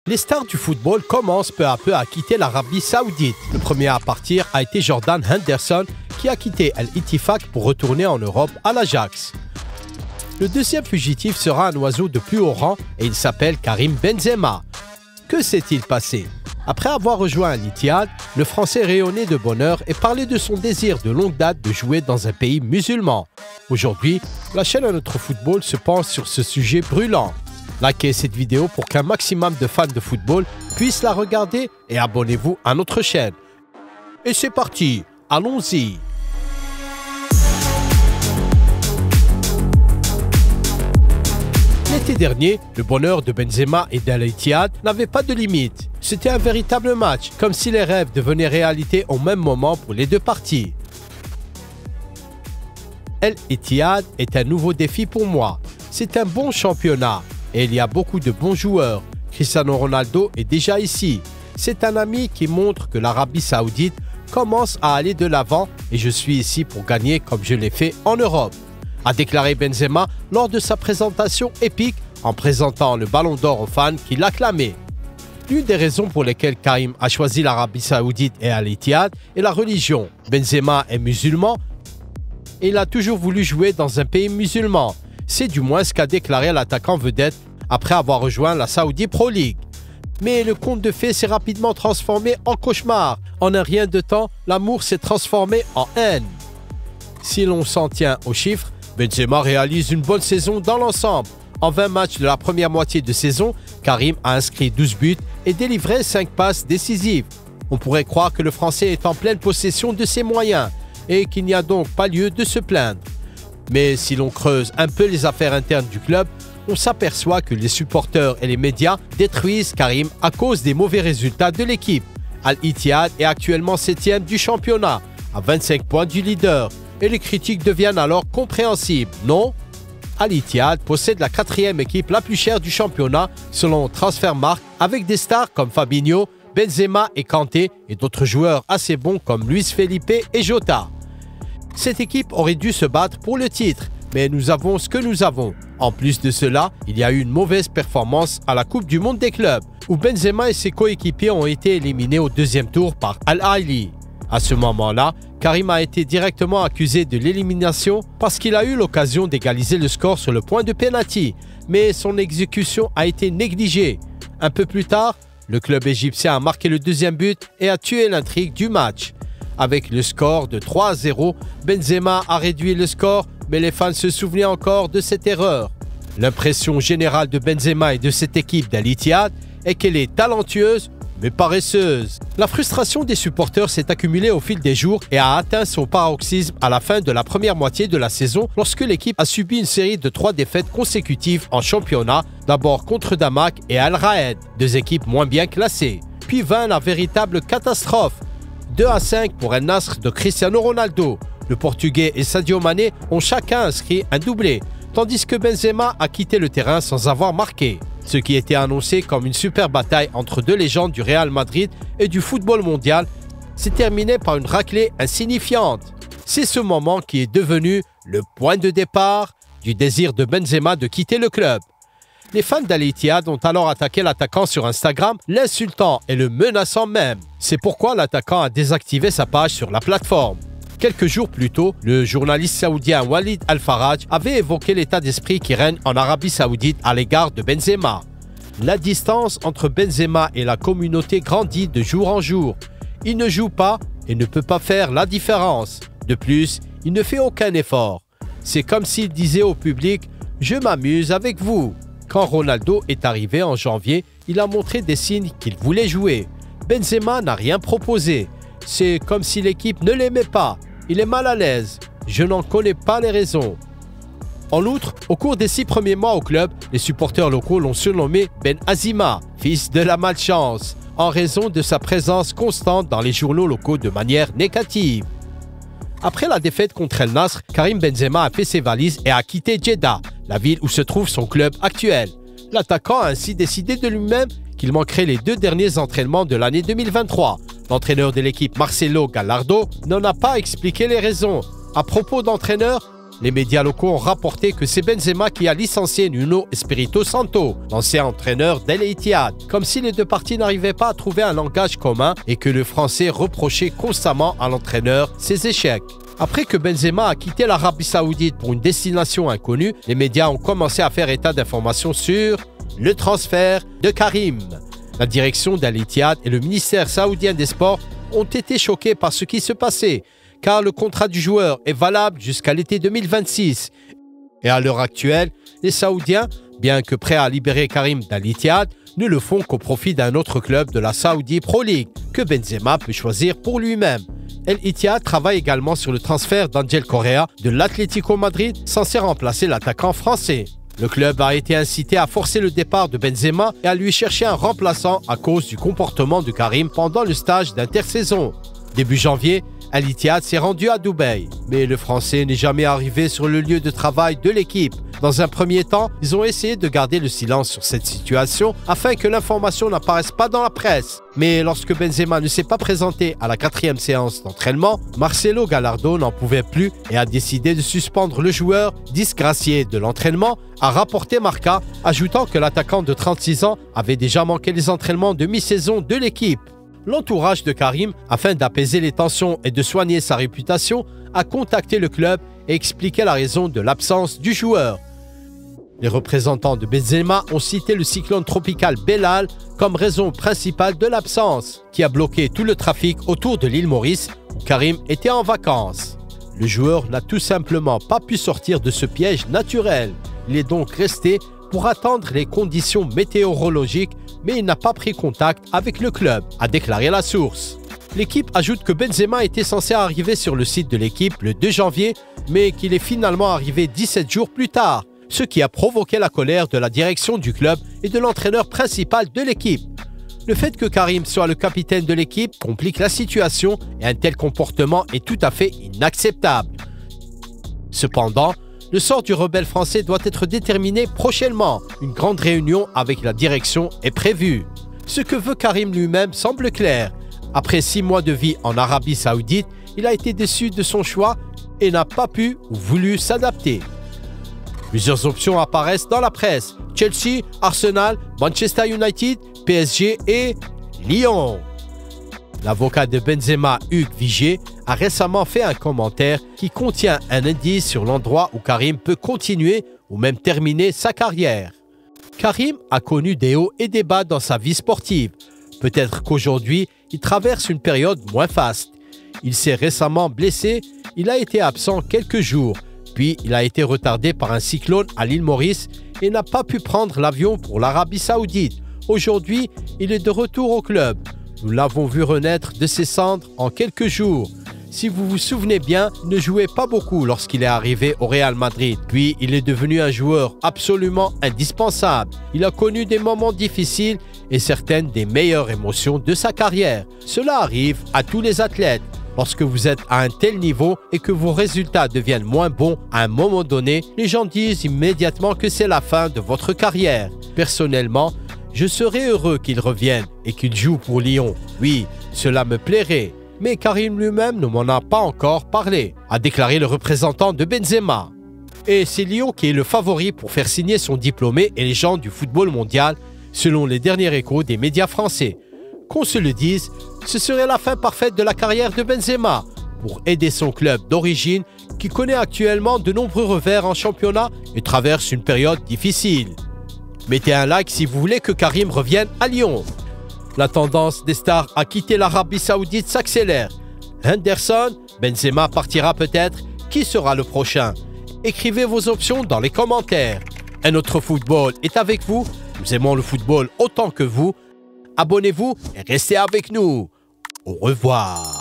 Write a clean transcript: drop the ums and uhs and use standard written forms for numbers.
Les stars du football commencent peu à peu à quitter l'Arabie Saoudite. Le premier à partir a été Jordan Henderson qui a quitté Al-Ittifaq pour retourner en Europe à l'Ajax. Le deuxième fugitif sera un oiseau de plus haut rang et il s'appelle Karim Benzema. Que s'est-il passé? Après avoir rejoint Al-Ittihad, le Français rayonnait de bonheur et parlait de son désir de longue date de jouer dans un pays musulman. Aujourd'hui, la chaîne à notre football se penche sur ce sujet brûlant. Likez cette vidéo pour qu'un maximum de fans de football puissent la regarder et abonnez-vous à notre chaîne. Et c'est parti, allons-y! L'été dernier, le bonheur de Benzema et d'Al-Ittihad n'avait pas de limite. C'était un véritable match, comme si les rêves devenaient réalité au même moment pour les deux parties. Al-Ittihad est un nouveau défi pour moi. C'est un bon championnat et il y a beaucoup de bons joueurs. Cristiano Ronaldo est déjà ici. C'est un ami qui montre que l'Arabie Saoudite commence à aller de l'avant et je suis ici pour gagner comme je l'ai fait en Europe, a déclaré Benzema lors de sa présentation épique en présentant le ballon d'or aux fans qui l'acclamaient. L'une des raisons pour lesquelles Karim a choisi l'Arabie Saoudite et Al-Ittihad est la religion. Benzema est musulman et il a toujours voulu jouer dans un pays musulman. C'est du moins ce qu'a déclaré l'attaquant vedette après avoir rejoint la Saudi Pro League. Mais le conte de fées s'est rapidement transformé en cauchemar. En un rien de temps, l'amour s'est transformé en haine. Si l'on s'en tient aux chiffres, Benzema réalise une bonne saison dans l'ensemble. En 20 matchs de la première moitié de saison, Karim a inscrit 12 buts et délivré 5 passes décisives. On pourrait croire que le Français est en pleine possession de ses moyens et qu'il n'y a donc pas lieu de se plaindre. Mais si l'on creuse un peu les affaires internes du club, on s'aperçoit que les supporters et les médias détruisent Karim à cause des mauvais résultats de l'équipe. Al-Ittihad est actuellement 7e du championnat, à 25 points du leader, et les critiques deviennent alors compréhensibles, non? Al-Ittihad possède la 4e équipe la plus chère du championnat selon Transfermarkt, avec des stars comme Fabinho, Benzema et Kanté et d'autres joueurs assez bons comme Luis Felipe et Jota. Cette équipe aurait dû se battre pour le titre, mais nous avons ce que nous avons. En plus de cela, il y a eu une mauvaise performance à la Coupe du Monde des clubs, où Benzema et ses coéquipiers ont été éliminés au deuxième tour par Al-Ahly. À ce moment-là, Karim a été directement accusé de l'élimination parce qu'il a eu l'occasion d'égaliser le score sur le point de pénalty, mais son exécution a été négligée. Un peu plus tard, le club égyptien a marqué le deuxième but et a tué l'intrigue du match. Avec le score de 3-0, Benzema a réduit le score, mais les fans se souvenaient encore de cette erreur. L'impression générale de Benzema et de cette équipe d'Al-Ittihad est qu'elle est talentueuse, mais paresseuse. La frustration des supporters s'est accumulée au fil des jours et a atteint son paroxysme à la fin de la première moitié de la saison lorsque l'équipe a subi une série de 3 défaites consécutives en championnat, d'abord contre Damak et Al Raed, 2 équipes moins bien classées. Puis vint la véritable catastrophe. 2-5 pour El Nasr de Cristiano Ronaldo. Le Portugais et Sadio Mané ont chacun inscrit un doublé, tandis que Benzema a quitté le terrain sans avoir marqué. Ce qui était annoncé comme une super bataille entre 2 légendes du Real Madrid et du football mondial s'est terminé par une raclée insignifiante. C'est ce moment qui est devenu le point de départ du désir de Benzema de quitter le club. Les fans d'Al-Ittihad ont alors attaqué l'attaquant sur Instagram, l'insultant et le menaçant même. C'est pourquoi l'attaquant a désactivé sa page sur la plateforme. Quelques jours plus tôt, le journaliste saoudien Walid Al-Faraj avait évoqué l'état d'esprit qui règne en Arabie Saoudite à l'égard de Benzema. La distance entre Benzema et la communauté grandit de jour en jour. Il ne joue pas et ne peut pas faire la différence. De plus, il ne fait aucun effort. C'est comme s'il disait au public « Je m'amuse avec vous ». Quand Ronaldo est arrivé en janvier, il a montré des signes qu'il voulait jouer. Benzema n'a rien proposé. C'est comme si l'équipe ne l'aimait pas. Il est mal à l'aise. Je n'en connais pas les raisons. En outre, au cours des 6 premiers mois au club, les supporters locaux l'ont surnommé Ben Azima, fils de la malchance, en raison de sa présence constante dans les journaux locaux de manière négative. Après la défaite contre El Nasr, Karim Benzema a fait ses valises et a quitté Jeddah, la ville où se trouve son club actuel. L'attaquant a ainsi décidé de lui-même qu'il manquerait les 2 derniers entraînements de l'année 2023. L'entraîneur de l'équipe, Marcelo Gallardo, n'en a pas expliqué les raisons. À propos d'entraîneur, Les médias locaux ont rapporté que c'est Benzema qui a licencié Nuno Espirito Santo, l'ancien entraîneur d'Al Ittihad, comme si les deux parties n'arrivaient pas à trouver un langage commun et que le Français reprochait constamment à l'entraîneur ses échecs. Après que Benzema a quitté l'Arabie Saoudite pour une destination inconnue, les médias ont commencé à faire état d'informations sur le transfert de Karim. La direction d'Al Ittihad et le ministère saoudien des Sports ont été choqués par ce qui se passait, car le contrat du joueur est valable jusqu'à l'été 2026. Et à l'heure actuelle, les Saoudiens, bien que prêts à libérer Karim d'Al Ittihad, ne le font qu'au profit d'un autre club de la Saudi Pro League, que Benzema peut choisir pour lui-même. Al Ittihad travaille également sur le transfert d'Angel Correa de l'Atlético Madrid, censé remplacer l'attaquant français. Le club a été incité à forcer le départ de Benzema et à lui chercher un remplaçant à cause du comportement de Karim pendant le stage d'intersaison. Début janvier, Al Ittihad s'est rendu à Dubaï, mais le Français n'est jamais arrivé sur le lieu de travail de l'équipe. Dans un premier temps, ils ont essayé de garder le silence sur cette situation afin que l'information n'apparaisse pas dans la presse. Mais lorsque Benzema ne s'est pas présenté à la 4e séance d'entraînement, Marcelo Gallardo n'en pouvait plus et a décidé de suspendre le joueur disgracié de l'entraînement, a rapporté Marca, ajoutant que l'attaquant de 36 ans avait déjà manqué les entraînements de mi-saison de l'équipe. L'entourage de Karim, afin d'apaiser les tensions et de soigner sa réputation, a contacté le club et expliqué la raison de l'absence du joueur. Les représentants de Benzema ont cité le cyclone tropical Belal comme raison principale de l'absence, qui a bloqué tout le trafic autour de l'île Maurice où Karim était en vacances. Le joueur n'a tout simplement pas pu sortir de ce piège naturel. Il est donc resté pour attendre les conditions météorologiques, mais il n'a pas pris contact avec le club, a déclaré la source. L'équipe ajoute que Benzema était censé arriver sur le site de l'équipe le 2 janvier, mais qu'il est finalement arrivé 17 jours plus tard, ce qui a provoqué la colère de la direction du club et de l'entraîneur principal de l'équipe. Le fait que Karim soit le capitaine de l'équipe complique la situation et un tel comportement est tout à fait inacceptable. Cependant, le sort du rebelle français doit être déterminé prochainement. Une grande réunion avec la direction est prévue. Ce que veut Karim lui-même semble clair. Après 6 mois de vie en Arabie Saoudite, il a été déçu de son choix et n'a pas pu ou voulu s'adapter. Plusieurs options apparaissent dans la presse. Chelsea, Arsenal, Manchester United, PSG et Lyon. L'avocat de Benzema, Hugues Vigier, a récemment fait un commentaire qui contient un indice sur l'endroit où Karim peut continuer ou même terminer sa carrière. Karim a connu des hauts et des bas dans sa vie sportive. Peut-être qu'aujourd'hui, il traverse une période moins faste. Il s'est récemment blessé, il a été absent quelques jours, puis il a été retardé par un cyclone à l'île Maurice et n'a pas pu prendre l'avion pour l'Arabie Saoudite. Aujourd'hui, il est de retour au club. Nous l'avons vu renaître de ses cendres en quelques jours. Si vous vous souvenez bien, il ne jouait pas beaucoup lorsqu'il est arrivé au Real Madrid. Puis, il est devenu un joueur absolument indispensable. Il a connu des moments difficiles et certaines des meilleures émotions de sa carrière. Cela arrive à tous les athlètes. Lorsque vous êtes à un tel niveau et que vos résultats deviennent moins bons à un moment donné, les gens disent immédiatement que c'est la fin de votre carrière. Personnellement, je serais heureux qu'il revienne et qu'il joue pour Lyon. Oui, cela me plairait. Mais Karim lui-même ne m'en a pas encore parlé, a déclaré le représentant de Benzema. Et c'est Lyon qui est le favori pour faire signer son diplômé et légende du football mondial, selon les derniers échos des médias français. Qu'on se le dise, ce serait la fin parfaite de la carrière de Benzema pour aider son club d'origine qui connaît actuellement de nombreux revers en championnat et traverse une période difficile. Mettez un like si vous voulez que Karim revienne à Lyon. La tendance des stars à quitter l'Arabie Saoudite s'accélère. Henderson, Benzema partira peut-être. Qui sera le prochain? Écrivez vos options dans les commentaires. Un autre football est avec vous. Nous aimons le football autant que vous. Abonnez-vous et restez avec nous. Au revoir.